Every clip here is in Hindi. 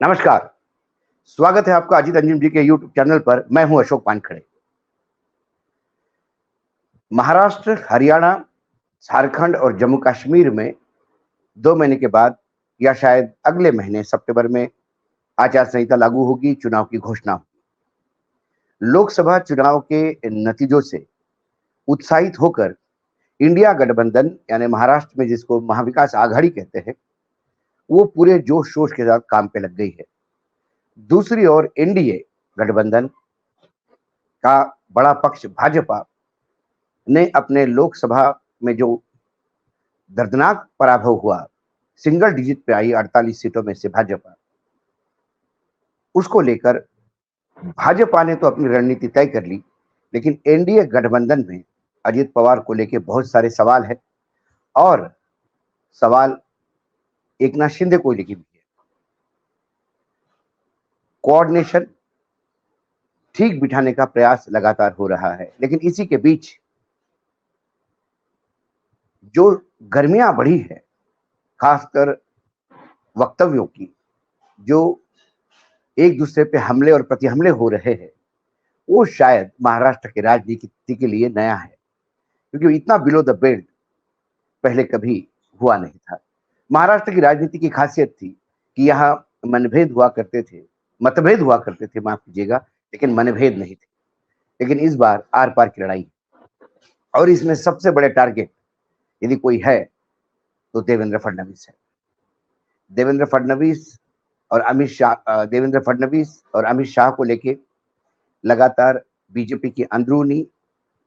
नमस्कार, स्वागत है आपका अजीत अंजुम जी के यूट्यूब चैनल पर। मैं हूं अशोक वानखेड़े। महाराष्ट्र, हरियाणा, झारखंड और जम्मू कश्मीर में 2 महीने के बाद या शायद अगले महीने सितंबर में आचार संहिता लागू होगी, चुनाव की घोषणा होगी। लोकसभा चुनाव के नतीजों से उत्साहित होकर इंडिया गठबंधन यानी महाराष्ट्र में जिसको महाविकास आघाड़ी कहते हैं, वो पूरे जोश-शोर के साथ काम पे लग गई है। दूसरी ओर एनडीए गठबंधन का बड़ा पक्ष भाजपा ने अपने लोकसभा में जो दर्दनाक पराभव हुआ, सिंगल डिजिट पे आई 48 सीटों में से भाजपा, उसको लेकर भाजपा ने तो अपनी रणनीति तय कर ली, लेकिन एनडीए गठबंधन में अजित पवार को लेके बहुत सारे सवाल हैं और सवाल एकनाथ शिंदे को लेके भी है। कोऑर्डिनेशन ठीक बिठाने का प्रयास लगातार हो रहा है, लेकिन इसी के बीच जो गर्मियां बढ़ी है, खासकर वक्तव्यों की, जो एक दूसरे पे हमले और प्रति हमले हो रहे हैं, वो शायद महाराष्ट्र की राजनीति के लिए नया है, क्योंकि इतना बिलो द बेल्ट पहले कभी हुआ नहीं था। महाराष्ट्र की राजनीति की खासियत थी कि यहाँ मनभेद हुआ करते थे, मतभेद हुआ करते थे, माफ कीजिएगा, लेकिन मनभेद नहीं थे। लेकिन इस बार आर पार की लड़ाई, और इसमें सबसे बड़े टारगेट यदि कोई है तो देवेंद्र फडणवीस है। देवेंद्र फडणवीस और अमित शाह देवेंद्र फडणवीस और अमित शाह को लेके लगातार बीजेपी की अंदरूनी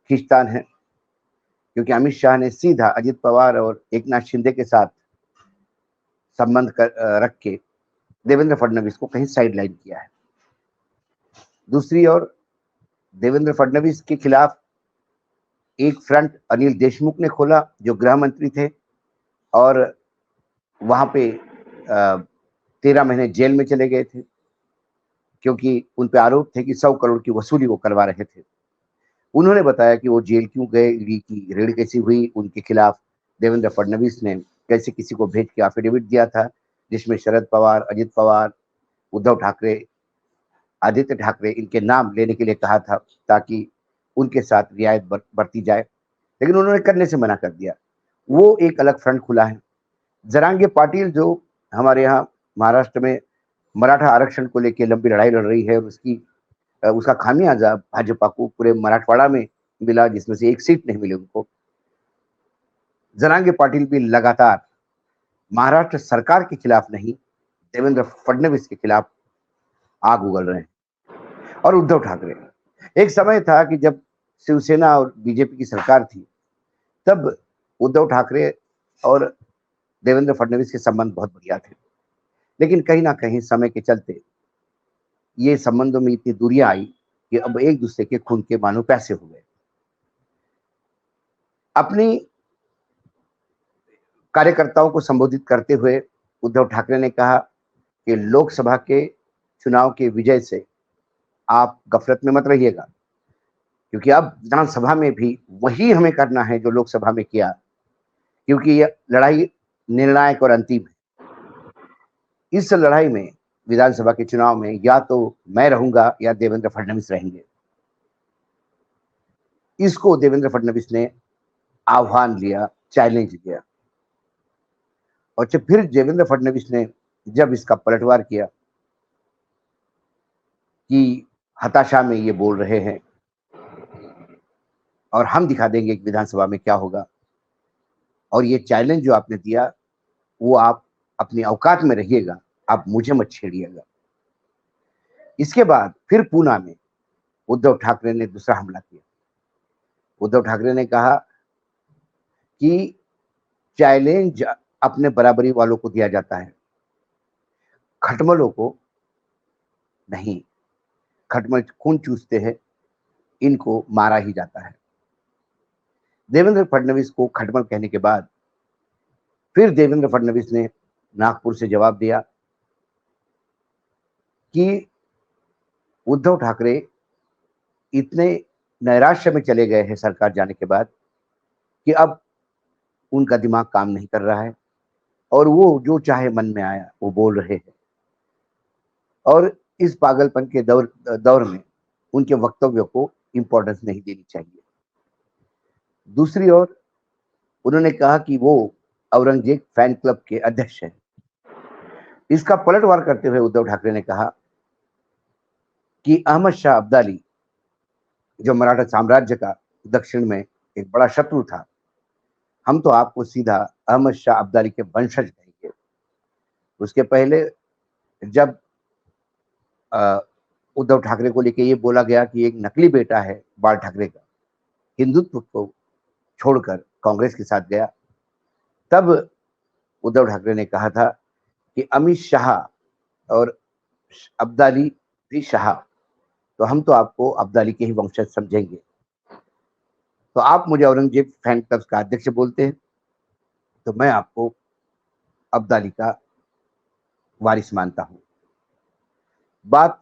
खींचतान है, क्योंकि अमित शाह ने सीधा अजित पवार और एकनाथ शिंदे के साथ संबंध रख के देवेंद्र फडणवीस को कहीं साइडलाइन किया है। दूसरी ओर देवेंद्र फडणवीस के खिलाफ एक फ्रंट अनिल देशमुख ने खोला, जो गृह मंत्री थे और वहां पे 13 महीने जेल में चले गए थे, क्योंकि उन पे आरोप थे कि 100 करोड़ की वसूली वो करवा रहे थे। उन्होंने बताया कि वो जेल क्यों गए, ईडी की रेड कैसी हुई, उनके खिलाफ देवेंद्र फडणवीस ने कैसे किसी को भेज के एफिडेविट दिया था, जिसमें शरद पवार, अजित पवार, उद्धव ठाकरे, आदित्य ठाकरे इनके नाम लेने के लिए कहा था, ताकि उनके साथ रियायत बरती जाए, लेकिन उन्होंने करने से मना कर दिया। वो एक अलग फ्रंट खुला है। जरांगे पाटिल जो हमारे यहाँ महाराष्ट्र में मराठा आरक्षण को लेकर लंबी लड़ाई लड़ रही है, और उसका खामियाजा भाजपा को पूरे मराठवाड़ा में मिला, जिसमें से एक सीट नहीं मिली उनको। जरांगे पाटिल भी लगातार महाराष्ट्र सरकार के खिलाफ नहीं, देवेंद्र फडणवीस के खिलाफ आग उगल रहे हैं। और उद्धव ठाकरे, एक समय था कि जब शिवसेना और बीजेपी की सरकार थी, तब उद्धव ठाकरे और देवेंद्र फडणवीस के संबंध बहुत बढ़िया थे, लेकिन कहीं ना कहीं समय के चलते ये संबंधों में इतनी दूरियां आई कि अब एक दूसरे के खून के मानो पैसे हो गए। अपनी कार्यकर्ताओं को संबोधित करते हुए उद्धव ठाकरे ने कहा कि लोकसभा के चुनाव के विजय से आप गफलत में मत रहिएगा, क्योंकि अब विधानसभा में भी वही हमें करना है जो लोकसभा में किया, क्योंकि यह लड़ाई निर्णायक और अंतिम है। इस लड़ाई में, विधानसभा के चुनाव में, या तो मैं रहूंगा या देवेंद्र फडणवीस रहेंगे। इसको देवेंद्र फडणवीस ने आह्वान लिया, चैलेंज लिया, और जब फिर देवेंद्र फडणवीस ने जब इसका पलटवार किया कि हताशा में ये बोल रहे हैं और हम दिखा देंगे कि विधानसभा में क्या होगा, और ये चैलेंज जो आपने दिया वो आप अपनी औकात में रहिएगा, आप मुझे मत छेड़िएगा। इसके बाद फिर पूना में उद्धव ठाकरे ने दूसरा हमला किया। उद्धव ठाकरे ने कहा कि चैलेंज अपने बराबरी वालों को दिया जाता है, खटमलों को नहीं। खटमल खून चूसते हैं, इनको मारा ही जाता है। देवेंद्र फडणवीस को खटमल कहने के बाद फिर देवेंद्र फडणवीस ने नागपुर से जवाब दिया कि उद्धव ठाकरे इतने नैराश्य में चले गए हैं सरकार जाने के बाद कि अब उनका दिमाग काम नहीं कर रहा है, और वो जो चाहे मन में आया वो बोल रहे हैं। और इस पागलपन के दौर में उनके वक्तव्यों को इंपॉर्टेंस नहीं देनी चाहिए। दूसरी ओर उन्होंने कहा कि वो औरंगजेब फैन क्लब के अध्यक्ष हैं। इसका पलटवार करते हुए उद्धव ठाकरे ने कहा कि अहमद शाह अब्दाली, जो मराठा साम्राज्य का दक्षिण में एक बड़ा शत्रु था, हम तो आपको सीधा अहमद शाह अब्दाली के वंशज कहेंगे। उसके पहले जब उद्धव ठाकरे को लेके ये बोला गया कि एक नकली बेटा है बाल ठाकरे का, हिंदुत्व को छोड़कर कांग्रेस के साथ गया, तब उद्धव ठाकरे ने कहा था कि अमित शाह और अब्दाली भी शाह, तो हम तो आपको अब्दाली के ही वंशज समझेंगे। तो आप मुझे औरंगजेब फैन क्लब का अध्यक्ष बोलते हैं, तो मैं आपको अब्दाली का वारिस मानता हूं। बात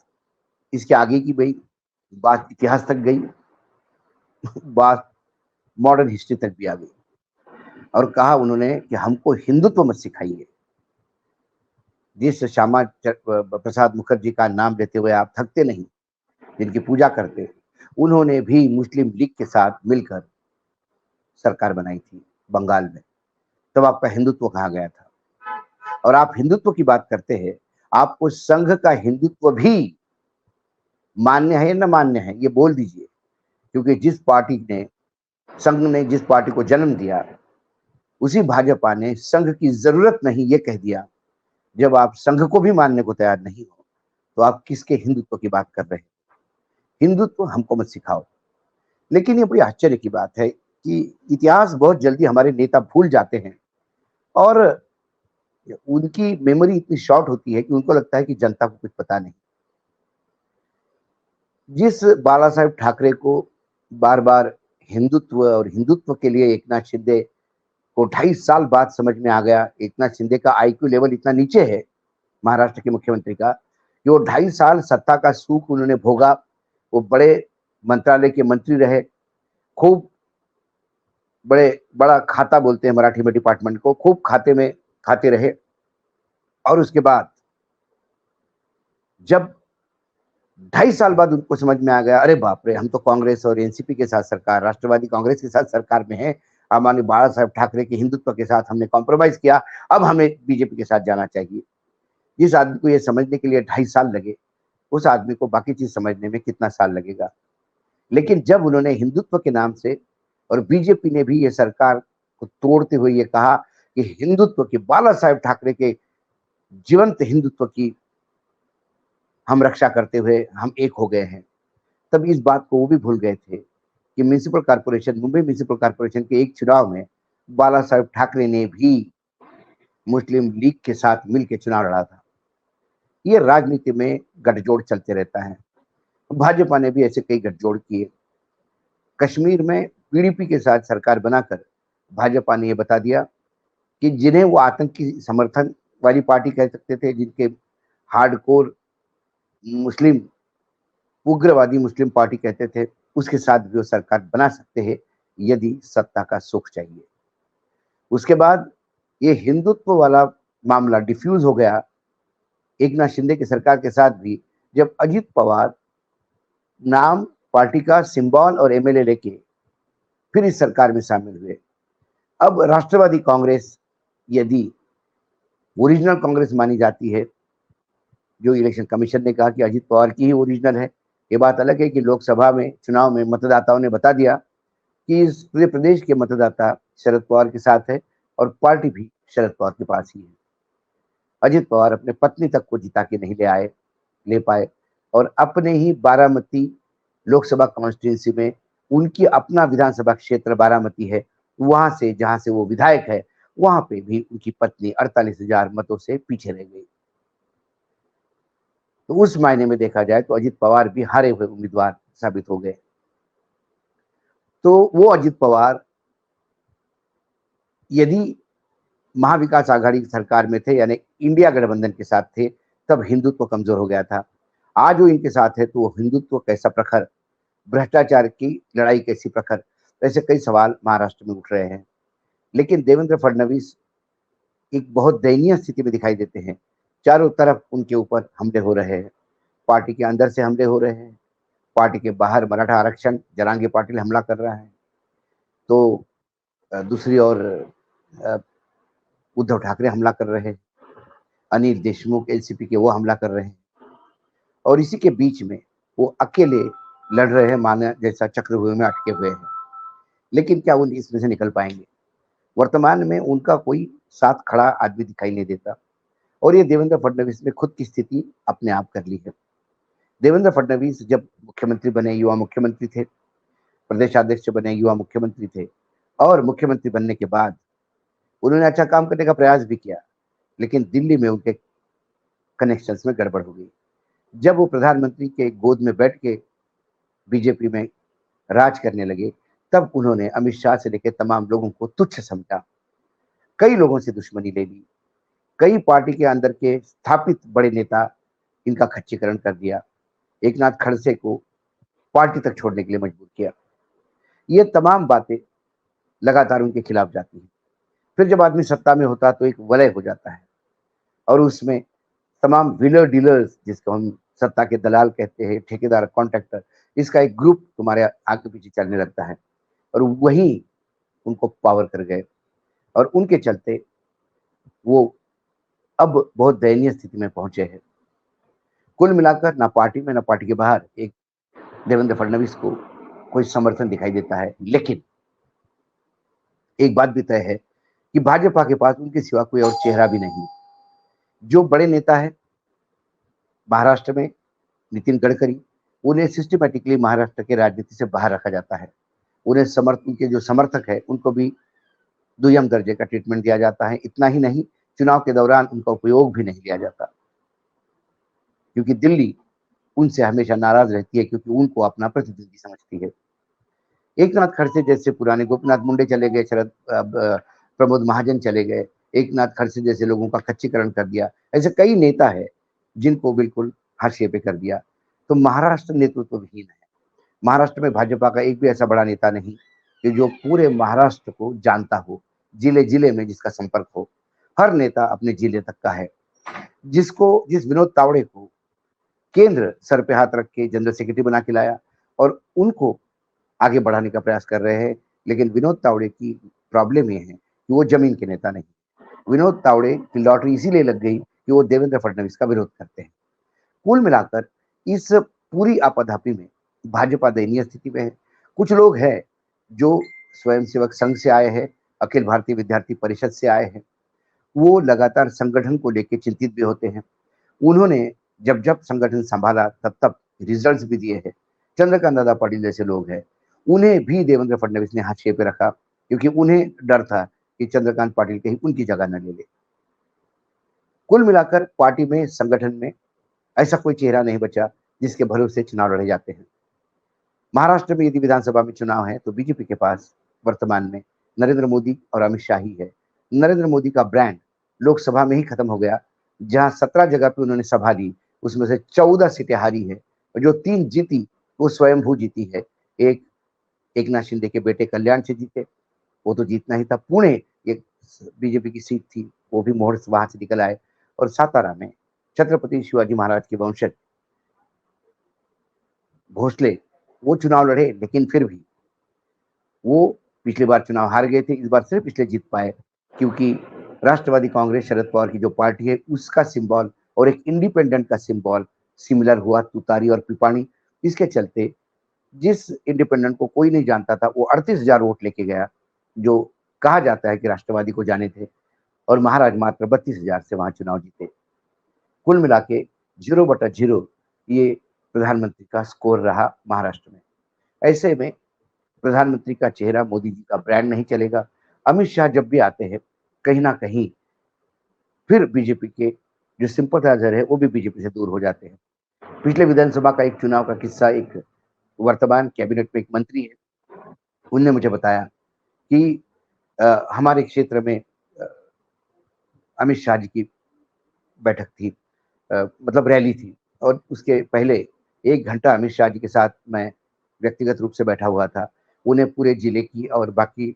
इसके आगे की गई, बात इतिहास तक गई, बात मॉडर्न हिस्ट्री तक भी आ गई, और कहा उन्होंने कि हमको हिंदुत्व मत सिखाइए। जिस श्यामा प्रसाद मुखर्जी का नाम लेते हुए आप थकते नहीं, जिनकी पूजा करते, उन्होंने भी मुस्लिम लीग के साथ मिलकर सरकार बनाई थी बंगाल में। तब आपका हिंदुत्व कहाँ गया था? और आप हिंदुत्व की बात करते हैं, आपको संघ का हिंदुत्व भी मान्य है या न मान्य है, ये बोल दीजिए। क्योंकि संघ ने जिस पार्टी को जन्म दिया, उसी भाजपा ने संघ की जरूरत नहीं ये कह दिया। जब आप संघ को भी मानने को तैयार नहीं हो, तो आप किसके हिंदुत्व की बात कर रहे हैं? हिंदुत्व हमको मत सिखाओ। लेकिन ये बड़ी आश्चर्य की बात है कि इतिहास बहुत जल्दी हमारे नेता भूल जाते हैं, और उनकी मेमोरी इतनी शॉर्ट होती है कि उनको लगता है कि जनता को कुछ पता नहीं। जिस बाला साहेब ठाकरे को बार बार हिंदुत्व के लिए एकनाथ शिंदे को 2.5 साल बाद समझ में आ गया, एकनाथ शिंदे का आईक्यू लेवल इतना नीचे है महाराष्ट्र के मुख्यमंत्री का, कि वो 2.5 साल सत्ता का सुख उन्होंने भोगा। वो बड़े मंत्रालय के मंत्री रहे, खूब बड़ा खाता बोलते हैं मराठी में डिपार्टमेंट को, खूब खाते रहे। और उसके बाद जब 2.5 साल बाद उनको समझ में आ गया, अरे बाप रे, हम तो कांग्रेस और एनसीपी के साथ सरकार, राष्ट्रवादी कांग्रेस के साथ सरकार में है, हमारे बाला साहेब ठाकरे के हिंदुत्व के साथ हमने कॉम्प्रोमाइज किया, अब हमें बीजेपी के साथ जाना चाहिए। जिस आदमी को ये समझने के लिए 2.5 साल लगे, उस आदमी को बाकी चीज समझने में कितना साल लगेगा? लेकिन जब उन्होंने हिंदुत्व के नाम से, और बीजेपी ने भी ये सरकार को तोड़ते हुए ये कहा कि हिंदुत्व की, बाला साहेब ठाकरे के जीवंत हिंदुत्व की हम रक्षा करते हुए हम एक हो गए हैं, तब इस बात को वो भी भूल गए थे कि मुंबई म्यूनिसिपल कॉर्पोरेशन के एक चुनाव में बाला साहेब ठाकरे ने भी मुस्लिम लीग के साथ मिलकर चुनाव लड़ा था। ये राजनीति में गठजोड़ चलते रहता है। भाजपा ने भी ऐसे कई गठजोड़ किए। कश्मीर में पीडीपी के साथ सरकार बनाकर भाजपा ने यह बता दिया कि जिन्हें वो आतंकी समर्थन वाली पार्टी कह सकते थे, जिनके हार्डकोर मुस्लिम, उग्रवादी मुस्लिम पार्टी कहते थे, उसके साथ भी वो सरकार बना सकते हैं यदि सत्ता का सुख चाहिए। उसके बाद ये हिंदुत्व वाला मामला डिफ्यूज हो गया एकनाथ शिंदे की सरकार के साथ भी, जब अजित पवार नाम, पार्टी का सिंबल और एमएलए लेके फिर इस सरकार में शामिल हुए। अब राष्ट्रवादी कांग्रेस यदि ओरिजिनल कांग्रेस मानी जाती है, जो इलेक्शन कमीशन ने कहा कि अजित पवार की ही ओरिजिनल है, ये बात अलग है कि लोकसभा में चुनाव में मतदाताओं ने बता दिया कि इस पूरे प्रदेश के मतदाता शरद पवार के साथ है और पार्टी भी शरद पवार के पास ही है। अजित पवार अपने पत्नी तक को जिता के नहीं ले पाए, और अपने ही बारामती लोकसभा कॉन्स्टिट्यूंसी में, उनकी अपना विधानसभा क्षेत्र बारामती है, वहां से जहां से वो विधायक है, वहां पे भी उनकी पत्नी 48,000 मतों से पीछे रह गई। तो उस मायने में देखा जाए तो अजित पवार भी हारे हुए उम्मीदवार साबित हो गए। तो वो अजित पवार यदि महाविकास आघाड़ी की सरकार में थे, यानी इंडिया गठबंधन के साथ थे, तब हिंदुत्व कमजोर हो गया था। आज वो इनके साथ है तो वो हिंदुत्व कैसा प्रखर, भ्रष्टाचार की लड़ाई कैसी प्रखर, ऐसे कई सवाल महाराष्ट्र में उठ रहे हैं। लेकिन देवेंद्र फडणवीस एक बहुत दयनीय स्थिति में दिखाई देते हैं। चारों तरफ उनके ऊपर हमले हो रहे हैं। पार्टी के अंदर से हमले हो रहे हैं, पार्टी के बाहर मराठा आरक्षण जरांगे पाटिल हमला कर रहा है, तो दूसरी ओर अ, उद्धव ठाकरे हमला कर रहे हैं, अनिल देशमुख एनसीपी के वो हमला कर रहे हैं, और इसी के बीच में वो अकेले लड़ रहे हैं, माना जैसा चक्रव्यूह में अटके हुए हैं। लेकिन क्या वो इसमें से निकल पाएंगे? वर्तमान में उनका कोई साथ खड़ा आदमी दिखाई नहीं देता, और ये देवेंद्र फडणवीस ने खुद की स्थिति अपने आप कर ली है। देवेंद्र फडणवीस जब मुख्यमंत्री बने, युवा मुख्यमंत्री थे, प्रदेशाध्यक्ष बने, युवा मुख्यमंत्री थे, और मुख्यमंत्री बनने के बाद उन्होंने अच्छा काम करने का प्रयास भी किया, लेकिन दिल्ली में उनके कनेक्शंस में गड़बड़ हो गई। जब वो प्रधानमंत्री के गोद में बैठ के बीजेपी में राज करने लगे, तब उन्होंने अमित शाह से लेकर तमाम लोगों को तुच्छ समझा, कई लोगों से दुश्मनी ले ली, कई पार्टी के अंदर के स्थापित बड़े नेता इनका खच्चीकरण कर दिया, एकनाथ खड़से को पार्टी तक छोड़ने के लिए मजबूर किया। ये तमाम बातें लगातार उनके खिलाफ जाती हैं। फिर जब आदमी सत्ता में होता तो एक वलय हो जाता है, और उसमें तमाम व्हीलर डीलर्स, जिसको हम सत्ता के दलाल कहते हैं, ठेकेदार, कॉन्ट्रैक्टर, इसका एक ग्रुप तुम्हारे आगे पीछे चलने लगता है, और वही उनको पावर कर गए, और उनके चलते वो अब बहुत दयनीय स्थिति में पहुंचे हैं। कुल मिलाकर ना पार्टी में ना पार्टी के बाहर एक देवेंद्र फडणवीस को कोई समर्थन दिखाई देता है। लेकिन एक बात भी तय है कि भाजपा के पास उनके सिवा कोई और चेहरा भी नहीं। जो बड़े नेता है महाराष्ट्र में, नितिन गडकरी, उन्हें सिस्टमैटिकली महाराष्ट्र के राजनीति से बाहर रखा जाता है। उन्हें उनके जो समर्थक है उनको भी दुय्यम दर्जे का ट्रीटमेंट दिया जाता है। इतना ही नहीं, चुनाव के दौरान उनका उपयोग भी नहीं लिया जाता, क्योंकि दिल्ली उनसे हमेशा नाराज रहती है, क्योंकि उनको अपना प्रतिद्वंदी समझती है। एकनाथ खड़से जैसे पुराने, गोपीनाथ मुंडे चले गए, प्रमोद महाजन चले गए, एकनाथ खड़से जैसे लोगों का खच्चीकरण कर दिया। ऐसे कई नेता है जिनको बिल्कुल हाशिए पे कर दिया। तो महाराष्ट्र नेतृत्व विहीन है। महाराष्ट्र में भाजपा का एक भी ऐसा बड़ा नेता नहीं कि जो पूरे महाराष्ट्र को जानता हो, जिले जिले में जिसका संपर्क हो। हर नेता अपने जिले तक का है। जिस विनोद तावड़े को केंद्र सर पे हाथ रख के जनरल सेक्रेटरी बना के लाया, और उनको आगे बढ़ाने का प्रयास कर रहे हैं, लेकिन विनोद तावड़े की प्रॉब्लम ये है कि वो जमीन के नेता नहीं। विनोद तावड़े की लॉटरी इसीलिए लग गई कि वो देवेंद्र फडणवीस का विरोध करते हैं। कुल मिलाकर इस पूरी आपाधापी में भाजपा दयनीय स्थिति में है। कुछ लोग हैं जो स्वयंसेवक संघ से आए हैं, अखिल भारतीय विद्यार्थी परिषद से आए हैं, वो लगातार संगठन को लेकर चिंतित भी होते हैं। उन्होंने जब जब संगठन संभाला तब तब रिजल्ट्स भी दिए हैं। चंद्रकांत दादा पाटिल जैसे लोग हैं, उन्हें भी देवेंद्र फडणवीस ने हाशिए पे रखा, क्योंकि उन्हें डर था कि चंद्रकांत पाटिल कहीं उनकी जगह न ले ले। कुल मिलाकर पार्टी में, संगठन में ऐसा कोई चेहरा नहीं बचा जिसके भरोसे चुनाव लड़े जाते हैं। महाराष्ट्र में यदि विधानसभा में चुनाव है तो बीजेपी के पास वर्तमान में नरेंद्र मोदी और अमित शाह ही है। नरेंद्र मोदी का ब्रांड लोकसभा में ही खत्म हो गया। जहां 17 जगह पे उन्होंने सभा ली, उसमें से 14 सीटें हारी है, और जो 3 जीती वो स्वयंभू जीती है। एक एकनाथ शिंदे के बेटे कल्याण से जीते, वो तो जीतना ही था। पुणे एक बीजेपी की सीट थी, वो भी मोहर वहां से निकल आए। और सातारा में छत्रपति शिवाजी महाराज के वंशज भोसले वो चुनाव लड़े, लेकिन फिर भी वो पिछली बार चुनाव हार गए थे, इस बार सिर्फ इसलिए जीत पाए क्योंकि राष्ट्रवादी कांग्रेस शरद पवार की जो पार्टी है उसका सिंबल और एक इंडिपेंडेंट का सिंबल सिमिलर हुआ, तुतारी और पिपाणी। इसके चलते जिस इंडिपेंडेंट को कोई नहीं जानता था वो 38,000 वोट लेके गया, जो कहा जाता है कि राष्ट्रवादी को जाने थे, और महाराज मात्र 32,000 से वहां चुनाव जीते। कुल मिला के 0/0 ये प्रधानमंत्री का स्कोर रहा महाराष्ट्र में। ऐसे में प्रधानमंत्री का चेहरा, मोदी जी का ब्रांड नहीं चलेगा। अमित शाह जब भी आते हैं कहीं ना कहीं फिर बीजेपी के जो सिंपथाइजर है वो भी बीजेपी से दूर हो जाते हैं। पिछले विधानसभा का एक चुनाव का किस्सा, एक वर्तमान कैबिनेट में एक मंत्री है, उनने मुझे बताया कि हमारे क्षेत्र में अमित शाह जी की बैठक थी, मतलब रैली थी, और उसके पहले 1 घंटा अमित शाह जी के साथ मैं व्यक्तिगत रूप से बैठा हुआ था। उन्हें पूरे जिले की और बाकी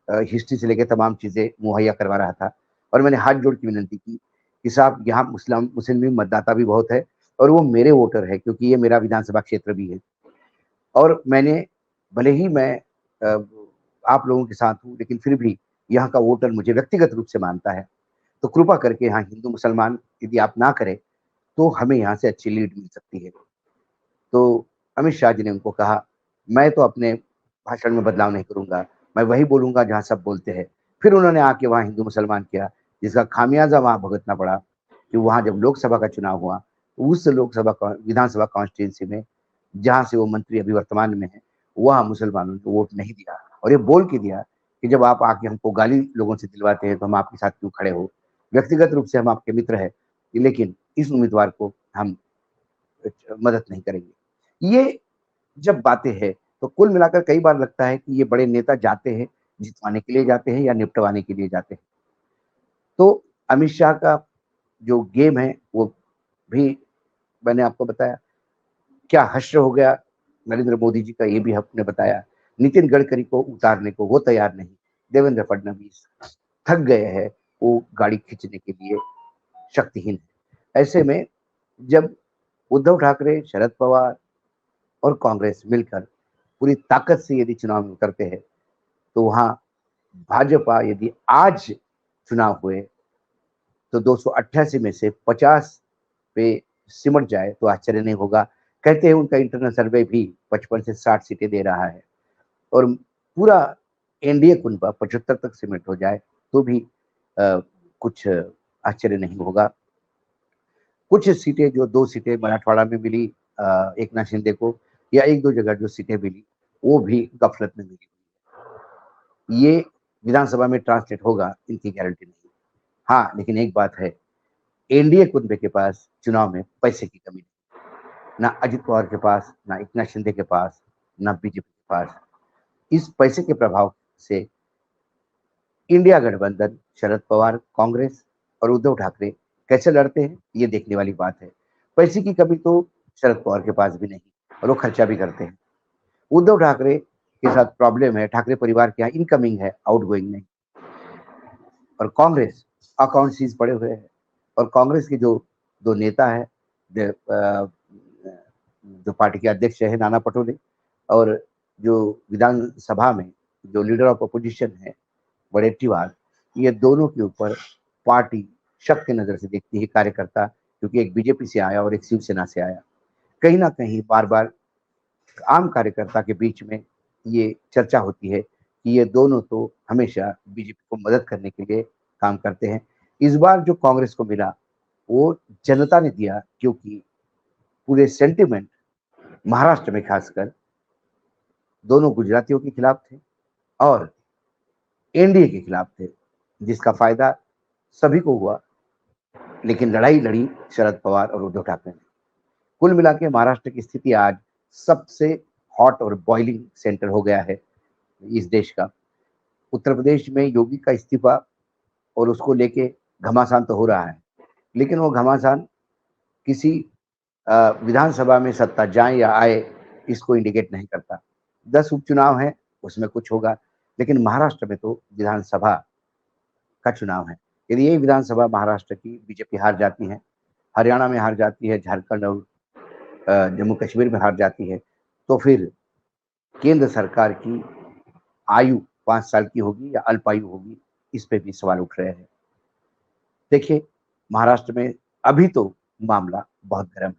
हिस्ट्री से लेकर तमाम चीज़ें मुहैया करवा रहा था, और मैंने हाथ जोड़ के विनंती की कि साहब यहाँ मुस्लिम मतदाता भी बहुत है, और वो मेरे वोटर है, क्योंकि ये मेरा विधानसभा क्षेत्र भी है। और मैंने, भले ही मैं आप लोगों के साथ हूँ, लेकिन फिर भी यहाँ का वोटर मुझे व्यक्तिगत रूप से मानता है। तो कृपा करके यहाँ हिंदू मुसलमान यदि आप ना करें, तो हमें यहाँ से अच्छी लीड मिल सकती है। तो अमित शाह जी ने उनको कहा, मैं तो अपने भाषण में बदलाव नहीं करूँगा, मैं वही बोलूँगा जहाँ सब बोलते हैं। फिर उन्होंने आके वहाँ हिंदू मुसलमान किया, जिसका खामियाज़ा वहाँ भुगतना पड़ा कि वहाँ जब लोकसभा का चुनाव हुआ, उस लोकसभा का विधानसभा कॉन्स्टिट्यूएंसी में, जहाँ से वो मंत्री अभी वर्तमान में हैं, वहाँ मुसलमानों ने वोट नहीं दिया। और ये बोल के दिया कि जब आप आके हमको गाली लोगों से दिलवाते हैं, तो हम आपके साथ क्यों खड़े हो? व्यक्तिगत रूप से हम आपके मित्र हैं, लेकिन इस उम्मीदवार को हम मदद नहीं करेंगे। ये जब बातें हैं, तो कुल मिलाकर कई बार लगता है कि ये बड़े नेता जाते हैं, जितवाने के लिए जाते हैं या निपटवाने के लिए जाते हैं। तो अमित शाह का जो गेम है, वो भी मैंने आपको बताया। क्या हश्र हो गया नरेंद्र मोदी जी का, ये भी आपने बताया। नितिन गडकरी को उतारने को वो तैयार नहीं। देवेंद्र फडणवीस थक गए हैं, वो गाड़ी खींचने के लिए शक्तिहीन है। ऐसे में जब उद्धव ठाकरे, शरद पवार और कांग्रेस मिलकर पूरी ताकत से यदि चुनाव में उतरते हैं, तो वहाँ भाजपा यदि आज चुनाव हुए तो 288 में से 50 पे सिमट जाए तो आश्चर्य नहीं होगा। कहते हैं उनका इंटरनल सर्वे भी 55 से 60 सीटें दे रहा है, और पूरा एनडीए कुनबा 75 तक सिमट हो जाए तो भी कुछ आश्चर्य नहीं होगा। कुछ सीटें, जो 2 सीटें मराठवाड़ा में मिली एकनाथ शिंदे को, या 1-2 जगह जो सीटें मिली, वो भी गफलत में मिली। ये विधानसभा में ट्रांसलेट होगा, इनकी गारंटी नहीं। हाँ, लेकिन एक बात है, एनडीए कुनबे के पास चुनाव में पैसे की कमी नहीं। ना अजित पवार के पास, ना एकनाथ शिंदे के पास, ना बीजेपी के पास। इस पैसे के प्रभाव से इंडिया गठबंधन, शरद पवार, कांग्रेस और उद्धव ठाकरे कैसे लड़ते हैं, ये देखने वाली बात है। पैसे की कमी तो शरद पवार के पास भी नहीं, और वो खर्चा भी करते हैं। उद्धव ठाकरे के साथ प्रॉब्लम है, ठाकरे परिवार के यहाँ इनकमिंग है, आउटगोइंग नहीं। और कांग्रेस अकाउंट सीज पड़े हुए हैं। और कांग्रेस के जो 2 नेता है, जो पार्टी के अध्यक्ष है नाना पटोले, और जो विधानसभा में जो लीडर ऑफ अपोजिशन है वडेट्टीवार, ये दोनों के ऊपर पार्टी शक की नजर से देखती है, कार्यकर्ता, क्योंकि एक बीजेपी से आया और एक शिवसेना से आया। कहीं ना कहीं बार बार आम कार्यकर्ता के बीच में ये चर्चा होती है कि ये दोनों तो हमेशा बीजेपी को मदद करने के लिए काम करते हैं। इस बार जो कांग्रेस को मिला, वो जनता ने दिया, क्योंकि पूरे सेंटिमेंट महाराष्ट्र में खासकर दोनों गुजरातियों के खिलाफ थे और एनडीए के खिलाफ थे, जिसका फायदा सभी को हुआ। लेकिन लड़ाई लड़ी शरद पवार और उद्धव ठाकरे ने। कुल मिला के महाराष्ट्र की स्थिति आज सबसे हॉट और बॉइलिंग सेंटर हो गया है इस देश का। उत्तर प्रदेश में योगी का इस्तीफा और उसको लेके घमासान तो हो रहा है, लेकिन वो घमासान किसी विधानसभा में सत्ता जाए या आए, इसको इंडिकेट नहीं करता। 10 उपचुनाव है, उसमें कुछ होगा, लेकिन महाराष्ट्र में तो विधानसभा का चुनाव है। यदि ये विधानसभा महाराष्ट्र की बीजेपी हार जाती है, हरियाणा में हार जाती है, झारखंड और जम्मू कश्मीर में हार जाती है, तो फिर केंद्र सरकार की आयु 5 साल की होगी या अल्पायु होगी, इस पे भी सवाल उठ रहे हैं। देखिए, महाराष्ट्र में अभी तो मामला बहुत गर्म है।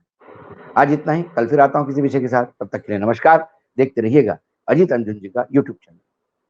आज इतना ही, कल फिर आता हूँ किसी विषय के साथ। तब तक के लिए नमस्कार। देखते रहिएगा अजीत अंजुन जी का यूट्यूब चैनल।